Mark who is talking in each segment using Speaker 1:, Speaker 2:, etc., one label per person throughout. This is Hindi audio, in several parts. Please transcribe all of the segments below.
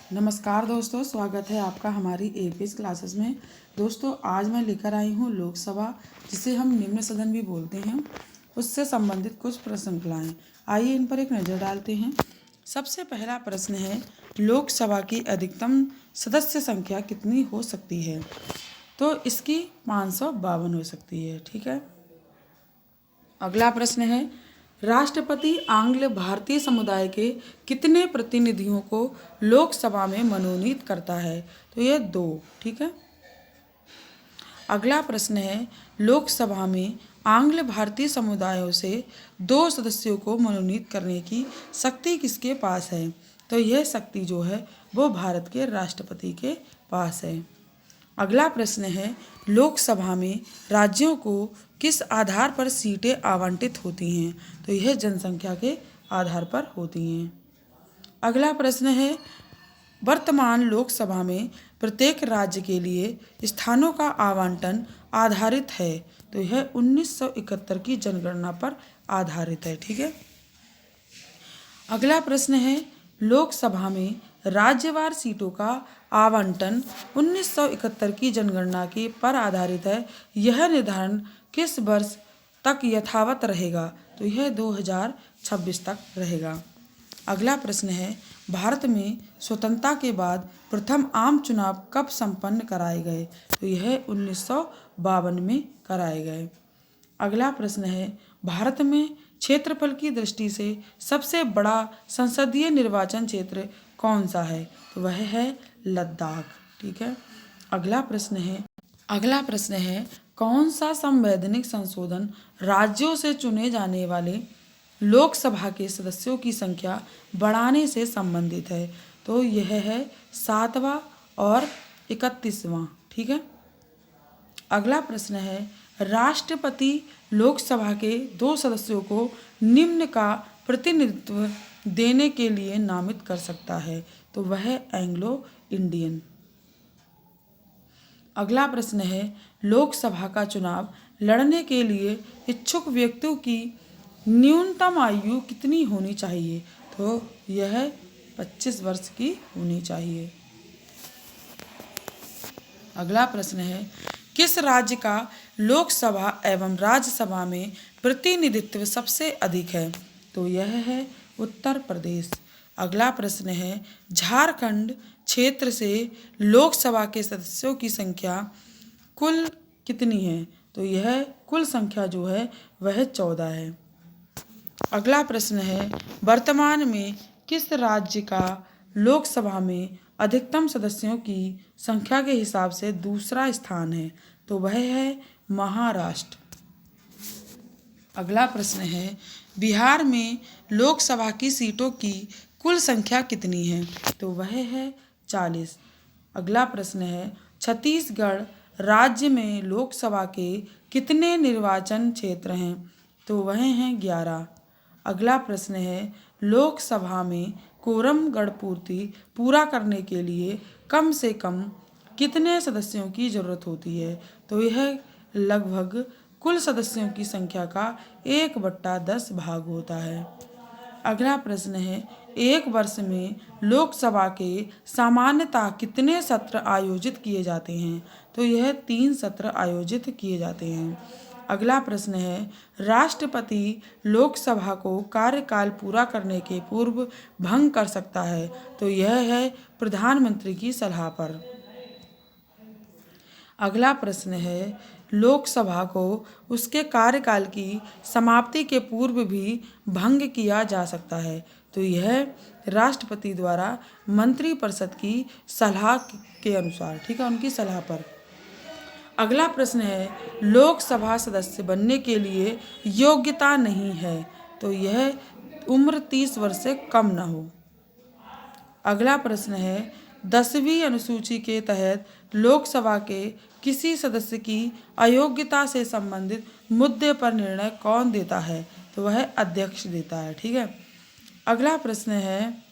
Speaker 1: नमस्कार दोस्तों, स्वागत है आपका हमारी एपीएस क्लासेस में। दोस्तों, आज मैं लेकर आई हूँ लोकसभा, जिसे हम निम्न सदन भी बोलते हैं, उससे संबंधित कुछ प्रश्न श्रृंखलाएँ। आइए इन पर एक नज़र डालते हैं। सबसे पहला प्रश्न है, लोकसभा की अधिकतम सदस्य संख्या कितनी हो सकती है? तो इसकी 552 हो सकती है। ठीक है। अगला प्रश्न है, राष्ट्रपति आंग्ल भारतीय समुदाय के कितने प्रतिनिधियों को लोकसभा में मनोनीत करता है? तो यह 2। ठीक है। अगला प्रश्न है, लोकसभा में आंग्ल भारतीय समुदायों से 2 सदस्यों को मनोनीत करने की शक्ति किसके पास है? तो यह शक्ति जो है वो भारत के राष्ट्रपति के पास है। अगला प्रश्न है, लोकसभा में राज्यों को किस आधार पर सीटें आवंटित होती हैं? तो यह जनसंख्या के आधार पर होती हैं। अगला प्रश्न है, वर्तमान लोकसभा में प्रत्येक राज्य के लिए स्थानों का आवंटन आधारित है? तो यह 1971 की जनगणना पर आधारित है। ठीक है। अगला प्रश्न है, लोकसभा में राज्यवार सीटों का आवंटन 1971 की जनगणना के पर आधारित है। यह निर्धारण किस वर्ष तक यथावत रहेगा? तो यह 2026 तक रहेगा। अगला प्रश्न है, भारत में स्वतंत्रता के बाद प्रथम आम चुनाव कब संपन्न कराए गए? तो यह 1952 में कराए गए। अगला प्रश्न है, भारत में क्षेत्रफल की दृष्टि से सबसे बड़ा संसदीय निर्वाचन क्षेत्र कौन सा है? तो वह है लद्दाख। ठीक है। अगला प्रश्न है, कौन सा संवैधानिक संशोधन राज्यों से चुने जाने वाले लोकसभा के सदस्यों की संख्या बढ़ाने से संबंधित है? तो यह है 7वां और 31वां। ठीक है। अगला प्रश्न है, राष्ट्रपति लोकसभा के 2 सदस्यों को निम्न का प्रतिनिधित्व देने के लिए नामित कर सकता है? तो वह है एंग्लो इंडियन। अगला प्रश्न है, लोकसभा का चुनाव लड़ने के लिए इच्छुक व्यक्तियों की न्यूनतम आयु कितनी होनी चाहिए? तो यह 25 वर्ष की होनी चाहिए। अगला प्रश्न है, किस राज्य का लोकसभा एवं राज्यसभा में प्रतिनिधित्व सबसे अधिक है? तो यह है उत्तर प्रदेश। अगला प्रश्न है, झारखंड क्षेत्र से लोकसभा के सदस्यों की संख्या कुल कितनी है? तो यह कुल संख्या जो है वह 14 है। अगला प्रश्न है, वर्तमान में किस राज्य का लोकसभा में अधिकतम सदस्यों की संख्या के हिसाब से दूसरा स्थान है? तो वह है महाराष्ट्र। अगला प्रश्न है, बिहार में लोकसभा की सीटों की कुल संख्या कितनी है? तो वह है 40। अगला प्रश्न है, छत्तीसगढ़ राज्य में लोकसभा के कितने निर्वाचन क्षेत्र हैं? तो वह हैं 11। अगला प्रश्न है, लोकसभा में कोरम गणपूर्ति पूरा करने के लिए कम से कम कितने सदस्यों की जरूरत होती है? तो यह लगभग कुल सदस्यों की संख्या का 1/10 भाग होता है। अगला प्रश्न है, एक वर्ष में लोकसभा के सामान्यतः कितने सत्र आयोजित किए जाते हैं? तो यह 3 सत्र आयोजित किए जाते हैं। अगला प्रश्न है, राष्ट्रपति लोकसभा को कार्यकाल पूरा करने के पूर्व भंग कर सकता है? तो यह है प्रधानमंत्री की सलाह पर। अगला प्रश्न है, लोकसभा को उसके कार्यकाल की समाप्ति के पूर्व भी भंग किया जा सकता है? तो यह राष्ट्रपति द्वारा मंत्रिपरिषद की सलाह के अनुसार। ठीक है, उनकी सलाह पर। अगला प्रश्न है, लोकसभा सदस्य बनने के लिए योग्यता नहीं है? तो यह उम्र 30 वर्ष से कम न हो। अगला प्रश्न है, 10वीं अनुसूची के तहत लोकसभा के किसी सदस्य की अयोग्यता से संबंधित मुद्दे पर निर्णय कौन देता है? तो वह अध्यक्ष देता है। ठीक है। अगला प्रश्न है,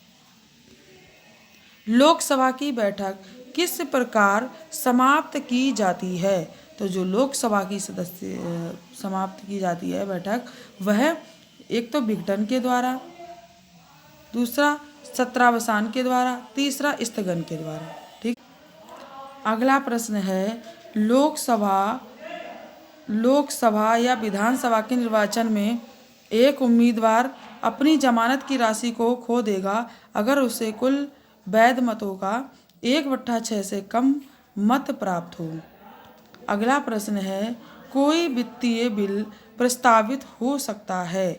Speaker 1: लोकसभा की बैठक किस प्रकार समाप्त की जाती है? तो जो लोकसभा की सदस्य समाप्त की जाती है बैठक, वह एक तो विघटन के द्वारा, दूसरा सत्रावसान के द्वारा, तीसरा स्थगन के द्वारा। ठीक। अगला प्रश्न है लोकसभा या विधानसभा के निर्वाचन में एक उम्मीदवार अपनी जमानत की राशि को खो देगा अगर उसे कुल वैध मतों का 1/6 से कम मत प्राप्त हो। अगला प्रश्न है कोई वित्तीय बिल प्रस्तावित हो सकता है।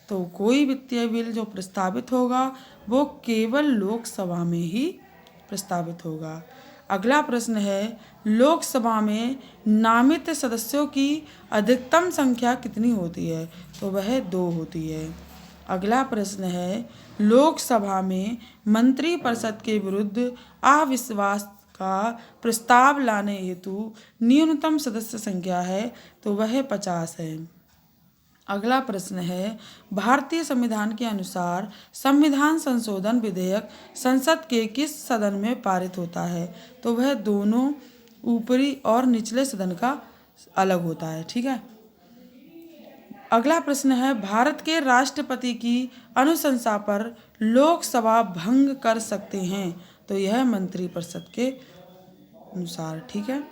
Speaker 1: तो कोई वित्तीय बिल जो प्रस्तावित होगा वो केवल लोकसभा में ही प्रस्तावित होगा। अगला प्रश्न है लोकसभा में नामित सदस्यों की अधिकतम संख्या कितनी होती है। तो वह 2 होती है। अगला प्रश्न है लोकसभा में मंत्रिपरिषद के विरुद्ध अविश्वास का प्रस्ताव लाने हेतु न्यूनतम सदस्य संख्या है। तो वह 50 है। अगला प्रश्न है भारतीय संविधान के अनुसार संविधान संशोधन विधेयक संसद के किस सदन में पारित होता है। तो वह दोनों ऊपरी और निचले सदन का अलग होता है। ठीक है। अगला प्रश्न है भारत के राष्ट्रपति की अनुशंसा पर लोकसभा भंग कर सकते हैं। तो यह मंत्रिपरिषद के अनुसार। ठीक है।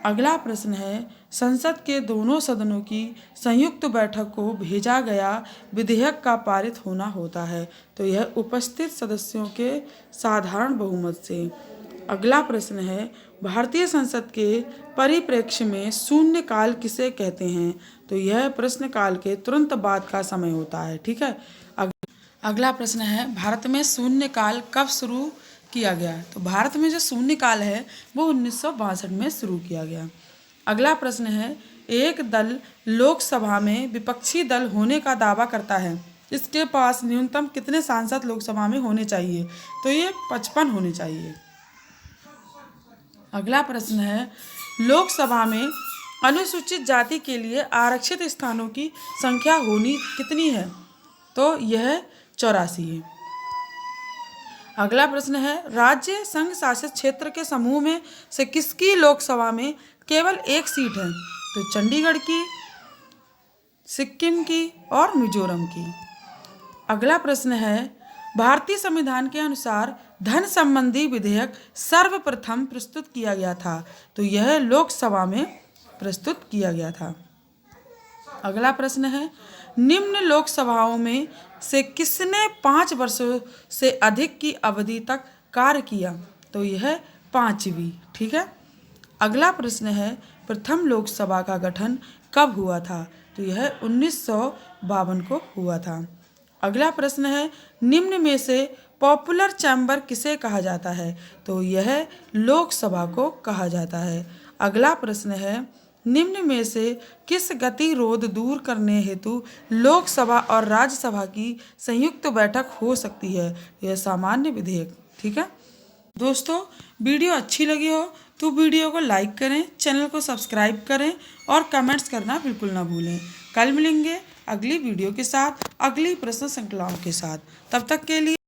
Speaker 1: अगला प्रश्न है संसद के दोनों सदनों की संयुक्त बैठक को भेजा गया विधेयक का पारित होना होता है। तो यह उपस्थित सदस्यों के साधारण बहुमत से। अगला प्रश्न है भारतीय संसद के परिप्रेक्ष्य में शून्यकाल किसे कहते हैं। तो यह प्रश्नकाल के तुरंत बाद का समय होता है। ठीक है। अगला प्रश्न है भारत में शून्यकाल कब शुरू किया गया। तो भारत में जो शून्यकाल है वो 1962 में शुरू किया गया। अगला प्रश्न है एक दल लोकसभा में विपक्षी दल होने का दावा करता है, इसके पास न्यूनतम कितने सांसद लोकसभा में होने चाहिए। तो ये 55 होने चाहिए। अगला प्रश्न है लोकसभा में अनुसूचित जाति के लिए आरक्षित स्थानों की संख्या होनी कितनी है। तो यह 84 है। अगला प्रश्न है राज्य संघ शासित क्षेत्र के समूह में से किसकी लोकसभा में केवल 1 सीट है। तो चंडीगढ़ की, सिक्किम की और मिजोरम की। अगला प्रश्न है भारतीय संविधान के अनुसार धन संबंधी विधेयक सर्वप्रथम प्रस्तुत किया गया था। तो यह लोकसभा में प्रस्तुत किया गया था। अगला प्रश्न है निम्न लोकसभाओं में से किसने 5 वर्षों से अधिक की अवधि तक कार्य किया। तो यह 5वीं। ठीक है। अगला प्रश्न है प्रथम लोकसभा का गठन कब हुआ था। तो यह 1952 को हुआ था। अगला प्रश्न है निम्न में से पॉपुलर चैम्बर किसे कहा जाता है। तो यह लोकसभा को कहा जाता है। अगला प्रश्न है निम्न में से किस गतिरोध दूर करने हेतु लोकसभा और राज्यसभा की संयुक्त बैठक हो सकती है। यह सामान्य विधेयक। ठीक है। दोस्तों वीडियो अच्छी लगी हो तो वीडियो को लाइक करें, चैनल को सब्सक्राइब करें और कमेंट्स करना बिल्कुल ना भूलें। कल मिलेंगे अगली वीडियो के साथ, अगली प्रश्न श्रृंखलाओं के साथ। तब तक के लिए